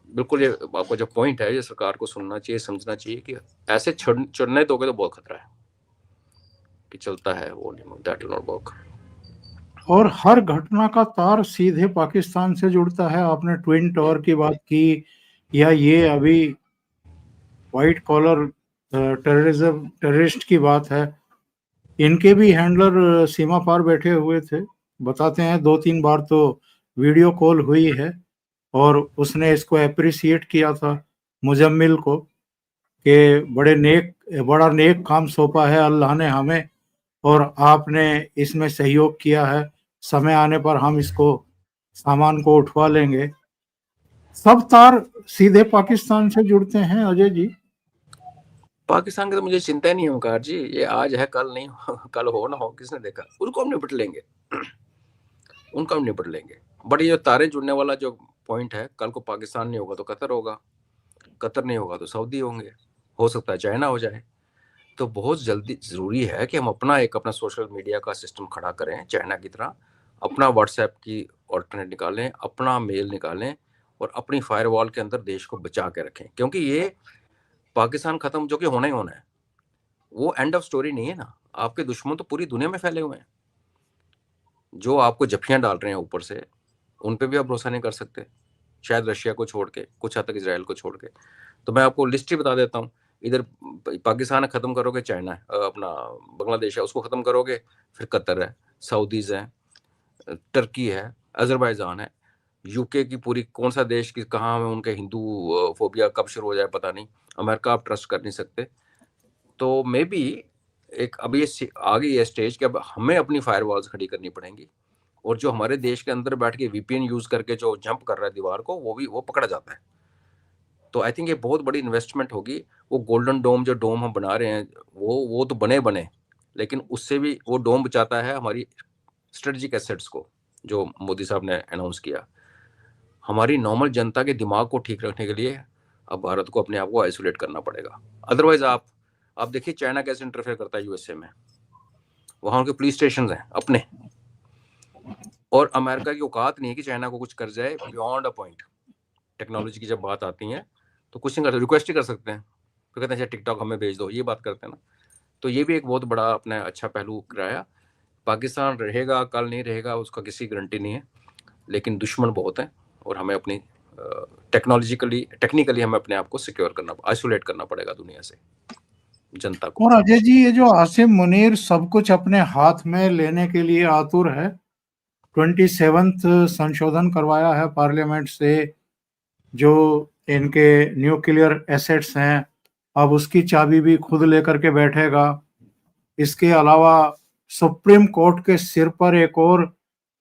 बिल्कुल ये आपका जो पॉइंट है, ये सरकार को सुनना चाहिए, समझना चाहिए कि ऐसे चढ़ने दोगे तो बहुत खतरा है कि चलता है वो नहीं, दैट विल नॉट वर्क। और हर घटना का तार सीधे पाकिस्तान से जुड़ता है। आपने ट्विन टावर की बात की, या ये अभी व्हाइट कॉलर टेररिज्म, टेररिस्ट की बात है। इनके भी हैंडलर सीमा पार बैठे हुए थे, बताते हैं 2-3 बार तो वीडियो कॉल हुई है, और उसने इसको अप्रिसिएट किया था मुजम्मिल को, कि बड़ा नेक काम सौंपा है अल्लाह ने हमें, और आपने इसमें सहयोग किया है, समय आने पर हम इसको सामान को उठवा लेंगे। सब तार सीधे पाकिस्तान से जुड़ते हैं अजय जी। पाकिस्तान की तो मुझे चिंता नहीं है ओंकार जी, ये आज है कल नहीं कल हो ना हो, किसने देखा, उनको हम निपट लेंगे, उनको हम निपट लेंगे। बट ये जो तारे जुड़ने वाला जो पॉइंट है, कल को पाकिस्तान नहीं होगा तो कतर होगा, कतर नहीं होगा तो सऊदी होंगे, हो सकता है चाइना हो जाए। तो बहुत जल्दी जरूरी है कि हम अपना सोशल मीडिया का सिस्टम खड़ा करें, चाइना की तरह अपना व्हाट्सएप की ऑल्टरनेट निकालें, अपना मेल निकालें, और अपनी फायरवॉल के अंदर देश को बचा के रखें। क्योंकि ये पाकिस्तान खत्म जो कि होना ही होना है, वो एंड ऑफ स्टोरी नहीं है ना। आपके दुश्मन तो पूरी दुनिया में फैले हुए हैं, जो आपको जफियां डाल रहे हैं ऊपर से, उन पे भी आप भरोसा नहीं कर सकते, शायद रशिया को छोड़ के, कुछ हद तक इसराइल को छोड़ के। तो मैं आपको लिस्ट ही बता देता हूँ। इधर पाकिस्तान है, खत्म करोगे, चाइना है, अपना बांग्लादेश है, उसको खत्म करोगे, फिर कतर है, सऊदीज है, टर्की है, अजरबैजान है, यूके की पूरी, कौन सा देश की कहाँ में उनके हिंदू फोबिया कब शुरू हो जाए पता नहीं। अमेरिका आप ट्रस्ट कर नहीं सकते। तो मे बी एक अभी ये आ गई है स्टेज कि अब हमें अपनी फायरवॉल्स खड़ी करनी पड़ेंगी, और जो हमारे देश के अंदर बैठ के वीपीएन यूज करके जो जंप कर रहा है दीवार को, वो पकड़ा जाता है। तो आई थिंक ये बहुत बड़ी इन्वेस्टमेंट होगी। वो गोल्डन डोम जो डोम हम बना रहे हैं, वो तो बने, लेकिन उससे भी वो डोम बचाता है हमारी स्ट्रेटेजिक एसेट्स को, जो मोदी साहब ने अनाउंस किया। हमारी नॉर्मल जनता के दिमाग को ठीक रखने के लिए अब भारत को अपने आप को आइसोलेट करना पड़ेगा। अदरवाइज आप देखिए चाइना कैसे इंटरफेयर करता है यूएसए में, वहां उनके पुलिस स्टेशन हैं अपने, और अमेरिका की औकात नहीं है कि चाइना को कुछ कर जाए बियॉन्ड अ पॉइंट। टेक्नोलॉजी की जब बात आती है तो कुछ नहीं करते, रिक्वेस्ट ही कर सकते हैं, तो कहते हैं अच्छा टिकटॉक हमें भेज दो, ये बात करते हैं ना। तो ये भी एक बहुत बड़ा अपना अच्छा पहलू कराया। पाकिस्तान रहेगा, कल नहीं रहेगा, उसका किसी गारंटी नहीं है, लेकिन दुश्मन बहुत है, और हमें अपनी टेक्निकली हमें अपने आप को सिक्योर करना, आइसोलेट करना पड़ेगा दुनिया से, जनता को। और अजय जी, ये जो आसिम मुनीर सब कुछ अपने हाथ में लेने के लिए आतुर है, 27th संशोधन करवाया है पार्लियामेंट से, जो इनके न्यूक्लियर एसेट्स हैं, अब उसकी चाबी भी खुद लेकर के बैठेगा। इसके अलावा सुप्रीम कोर्ट के सिर पर एक और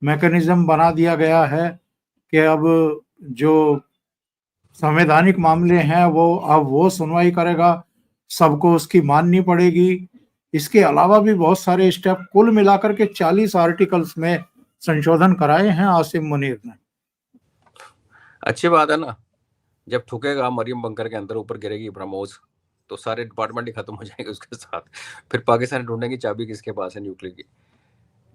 मैकेनिज्म बना दिया गया है कि अब जो संवैधानिक मामले हैं वो सुनवाई करेगा, सबको उसकी माननी पड़ेगी। इसके अलावा भी बहुत सारे स्टेप, कुल मिलाकर के 40 आर्टिकल्स में संशोधन कराए हैं आसिम मुनीर ने। अच्छी बात है ना, जब ठुकेगा मरियम बंकर के अंदर, ऊपर गिरेगी ब्रह्मोस, तो सारे डिपार्टमेंट ही खत्म हो जाएंगे उसके साथ। फिर पाकिस्तान ढूंढेंगे चाबी किसके पास है न्यूक्लियर की।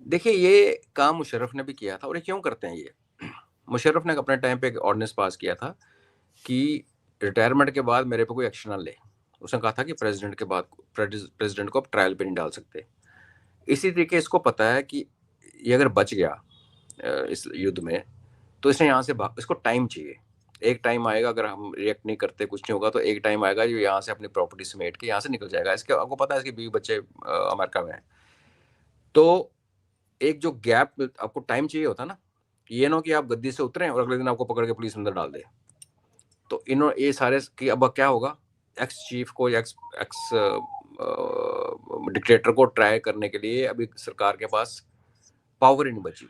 देखिए, ये काम मुशर्रफ ने भी किया था, और ये क्यों करते हैं ये? मुशर्रफ ने अपने टाइम पे एक ऑर्डिनेंस पास किया था कि रिटायरमेंट के बाद मेरे पे कोई एक्शन ना ले। उसने कहा था कि प्रेसिडेंट को अब ट्रायल पे नहीं डाल सकते। इसी तरीके इसको पता है कि ये अगर बच गया इस युद्ध में, तो इसने यहाँ से इसको टाइम चाहिए। एक टाइम आएगा, अगर हम रिएक्ट नहीं करते, कुछ नहीं होगा, तो एक टाइम आएगा जो यहाँ से अपनी प्रॉपर्टी समेट के यहाँ से निकल जाएगा। इसके आपको पता है इसके बीवी बच्चे अमेरिका में हैं। तो एक जो गैप, आपको टाइम चाहिए होता ना, ये ना कि आप गद्दी से उतरे और अगले दिन आपको पकड़ के पुलिस अंदर डाल दे। तो इन्होंने ये सारे कि अब क्या होगा, एक्स चीफ को, एक्स एक्स डिक्टेटर को ट्राई करने के लिए अभी सरकार के पास पावर ही नहीं बची।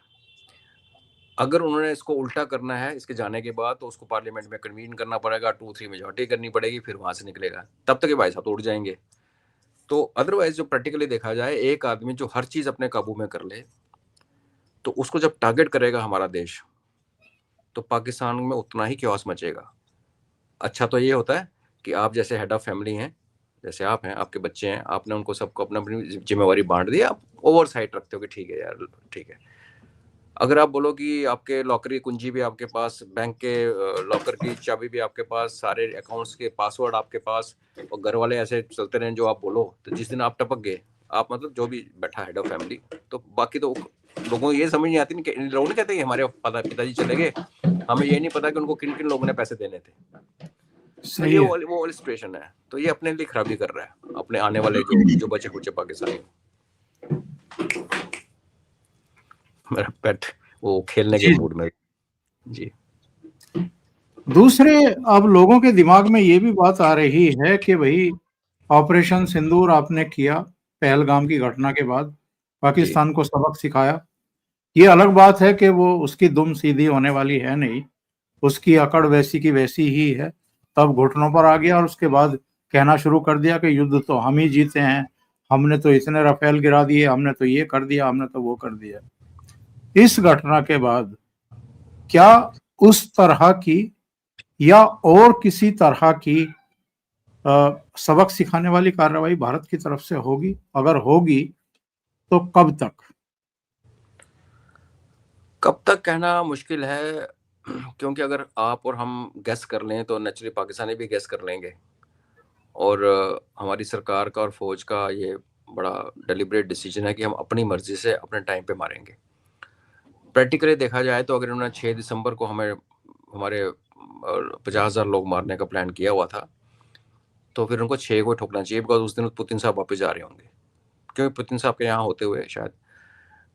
अगर उन्होंने इसको उल्टा करना है इसके जाने के बाद, तो उसको पार्लियामेंट में कन्वीन करना पड़ेगा, 2/3 मेजोरिटी करनी पड़ेगी, फिर वहां से निकलेगा। तब तक ये भाई साहब उड़ जाएंगे। तो अदरवाइज जो प्रैक्टिकली देखा जाए, एक आदमी जो हर चीज अपने काबू में कर ले, तो उसको जब टारगेट करेगा हमारा देश, तो पाकिस्तान में उतना ही क्योस मचेगा। अच्छा तो ये होता है कि आप जैसे हेड ऑफ फैमिली हैं, जैसे आप हैं, आपके बच्चे हैं, आपने उनको सबको अपना अपनी जिम्मेवारी बांट दी, आप ओवर साइट रखते हो कि ठीक है यार, ठीक है। अगर आप बोलो कि आपके लॉकर की कुंजी भी आपके पास, बैंक के लॉकर की चाबी भी आपके पास, सारे अकाउंट्स के पासवर्ड आपके पास, और घर वाले ऐसे चलते रहें जो आप बोलो, तो जिस दिन आप टपक गए, आप मतलब जो भी बैठा हेड ऑफ फैमिली, तो बाकी तो लोगों को ये समझ नहीं आती नहीं कि इन लोगों ने कहते हैं हमारे पिताजी चले गए, हमें ये नहीं पता कि उनको किन किन लोगों ने पैसे देने थे। तो सही ये है। वो वाली सिचुएशन है। तो ये अपने लिए खराबी कर रहा है, अपने आने वाले जो बचे कुचे पाकिस्तानी। मेरा पेट वो खेलने के जी। मूड में। जी दूसरे, अब लोगों के दिमाग में ये भी बात आ रही है कि भाई, ऑपरेशन सिंदूर आपने किया, पहलगाम की घटना के बाद जी पाकिस्तान को सबक सिखाया। ये अलग बात है कि वो उसकी दुम सीधी होने वाली है नहीं, उसकी अकड़ वैसी की वैसी ही है। तब घुटनों पर आ गया और उसके बाद कहना शुरू कर दिया कि युद्ध तो हम ही जीते हैं, हमने तो इतने राफेल गिरा दिए, हमने तो ये कर दिया, हमने तो वो कर दिया। इस घटना के बाद क्या उस तरह की या और किसी तरह की सबक सिखाने वाली कार्रवाई भारत की तरफ से होगी? अगर होगी तो कब तक? कब तक कहना मुश्किल है, क्योंकि अगर आप और हम गेस कर लें तो नेचुरली पाकिस्तानी भी गेस कर लेंगे, और हमारी सरकार का और फौज का ये बड़ा डेलिब्रेट डिसीजन है कि हम अपनी मर्जी से अपने टाइम पे मारेंगे। प्रैक्टिकली देखा जाए तो अगर उन्होंने 6 दिसंबर को हमें हमारे 50,000 लोग मारने का प्लान किया हुआ था, तो फिर उनको 6 को ठोकना चाहिए, बिकॉज उस दिन पुतिन साहब वापस जा रहे होंगे। क्योंकि पुतिन साहब के यहाँ होते हुए शायद,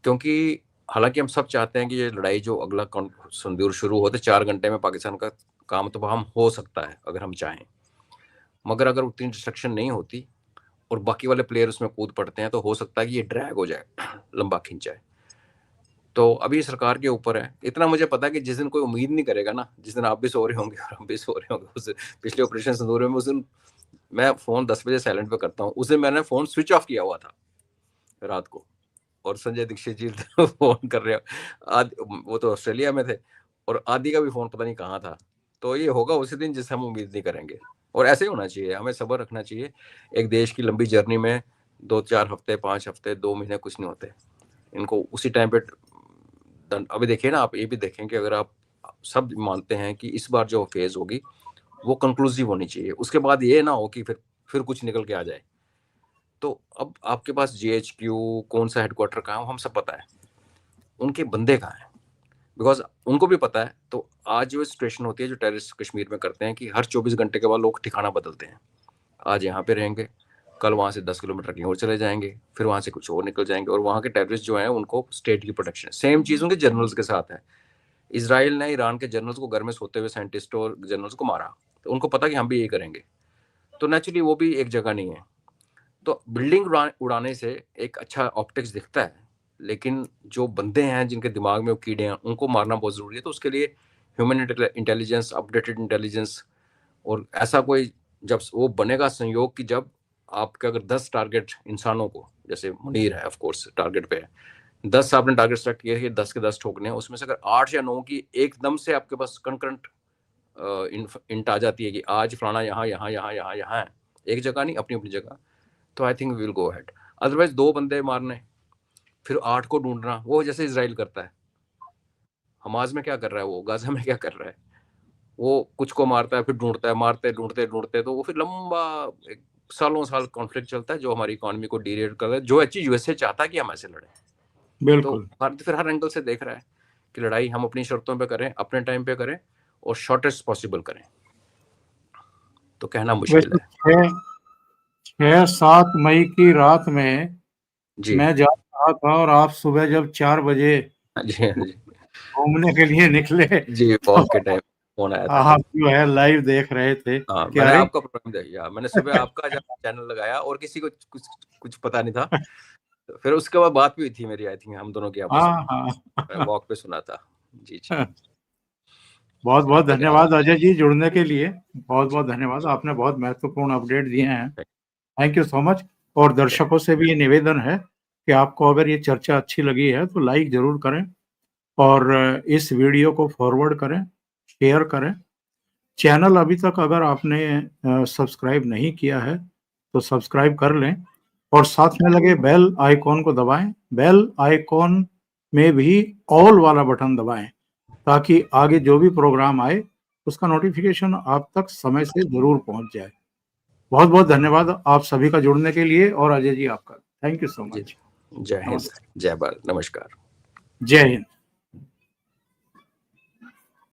क्योंकि हालांकि हम सब चाहते हैं कि ये लड़ाई जो अगला संदूर शुरू होते 4 घंटे में पाकिस्तान का काम तो हम हो सकता है अगर हम चाहें, मगर अगर उतनी डिस्ट्रक्शन नहीं होती और बाकी वाले प्लेयर उसमें कूद पड़ते हैं, तो हो सकता है कि ये ड्रैग हो जाए, लंबा खिंच जाए। तो अभी सरकार के ऊपर है। इतना मुझे पता है कि जिस दिन कोई उम्मीद नहीं करेगा ना, जिस दिन आप भी सो रहे होंगे और हम भी सो रहे होंगे, उस पिछले ऑपरेशन सिंदूर में, उस दिन मैं फोन 10 बजे साइलेंट पे करता हूँ। उस दिन मैंने फोन स्विच ऑफ किया हुआ था रात को, और संजय दीक्षित जी फोन कर रहे हो, वो तो ऑस्ट्रेलिया में थे, और आदि का भी फोन पता नहीं कहाँ था। तो ये होगा उसी दिन जिसे हम उम्मीद नहीं करेंगे, और ऐसे ही होना चाहिए, हमें सब्र रखना चाहिए। एक देश की लंबी जर्नी में 2-4 हफ्ते, 5 हफ्ते, 2 महीने कुछ नहीं होते, इनको उसी टाइम पे अभी देखिए ना, आप ये भी देखें कि अगर आप सब मानते हैं कि इस बार जो फेज होगी वो कंक्लूसिव होनी चाहिए, उसके बाद ये ना हो कि फिर कुछ निकल के आ जाए। तो अब आपके पास GHQ कौन सा हेडक्वार्टर कहाँ है हम सब पता है, उनके बंदे कहाँ हैं, बिकॉज उनको भी पता है। तो आज जो सिचुएशन होती है जो टेररिस्ट कश्मीर में करते हैं कि हर 24 घंटे के बाद लोग ठिकाना बदलते हैं। आज यहाँ पे रहेंगे, कल वहाँ से 10 किलोमीटर कहीं और चले जाएंगे, फिर वहाँ से कुछ और निकल जाएंगे, और वहाँ के टेररिस्ट जो हैं उनको स्टेट की प्रोटेक्शन। सेम चीज़ उनके जनरल्स के साथ है। इसराइल ने ईरान के जनरल्स को घर में सोते हुए साइंटिस्ट और जनरल्स को मारा, तो उनको पता कि हम भी यही करेंगे। तो नेचुरली वो भी एक जगह नहीं है। तो बिल्डिंग उड़ाने से एक अच्छा ऑप्टिक्स दिखता है, लेकिन जो बंदे हैं जिनके दिमाग में वो कीड़े हैं उनको मारना बहुत ज़रूरी है। तो उसके लिए ह्यूमन इंटेलिजेंस, अपडेटेड इंटेलिजेंस, और ऐसा कोई जब वो बनेगा संयोग कि जब आपके अगर 10 टारगेट इंसानों को, जैसे मुनीर है ऑफ कोर्स टारगेट पे है, 10 आपने टारगेट सेलेक्ट किए कि 10 के 10 ठोकने हैं, उसमें से अगर 8 या 9 की एकदम से आपके पास कंकरेंट इंट आ जाती है कि आज फलाना यहाँ यहाँ यहाँ यहाँ यहाँ है, एक जगह नहीं, अपनी अपनी जगह, तो I think we will go ahead. Otherwise 2 बंदे मारने फिर 8 को ढूंढना, वो जैसे इसराइल करता है। हमास में क्या कर रहा है, वो गाजा में क्या कर रहा है, वो कुछ को मारता है फिर ढूंढता है, मारते ढूंढते ढूंढते, तो वो फिर लंबा सालों साल कॉन्फ्लिक्ट चलता है जो हमारी इकोनॉमी को डीरेट कर रहा है, जो चीज यूएसए चाहता है कि हम ऐसे लड़े। तो फिर हर एंगल से देख रहा है कि लड़ाई हम अपनी शर्तों पे करें, अपने टाइम पे करें, और शॉर्टेस्ट पॉसिबल करें। तो कहना मुश्किल है। 6-7 मई की रात में जी मैं जा रहा था और आप सुबह जब 4 बजे जी जी घूमने के लिए निकले जी, तो वॉक के टाइम फोन आया था। आप जो है लाइव देख रहे थे हाँ, कि मैंने अरे आपका प्रोग्राम देखा, मैंने सुबह आपका जब चैनल लगाया और किसी को कुछ कुछ पता नहीं था, तो फिर उसके बाद बात भी हुई थी मेरी, आई थिंक हम दोनों की आपस में, मैं हाँ वॉक पे सुना था। जी जी, बहुत बहुत तो क्या धन्यवाद अजय जी जुड़ने के लिए, बहुत बहुत धन्यवाद, आपने बहुत महत्वपूर्ण अपडेट दिए हैं, थैंक यू सो मच। और दर्शकों से भी ये निवेदन है कि आपको अगर ये चर्चा अच्छी लगी है तो लाइक जरूर करें और इस वीडियो को फॉरवर्ड करें, शेयर करें। चैनल अभी तक अगर आपने सब्सक्राइब नहीं किया है तो सब्सक्राइब कर लें और साथ में लगे बेल आइकॉन को दबाएं। बेल आइकॉन में भी ऑल वाला बटन दबाएं ताकि आगे जो भी प्रोग्राम आए उसका नोटिफिकेशन आप तक समय से जरूर पहुंच जाए। बहुत बहुत धन्यवाद आप सभी का जुड़ने के लिए, और अजय जी आपका थैंक यू सो मच। जय हिंद, जय भारत, नमस्कार, जय हिंद।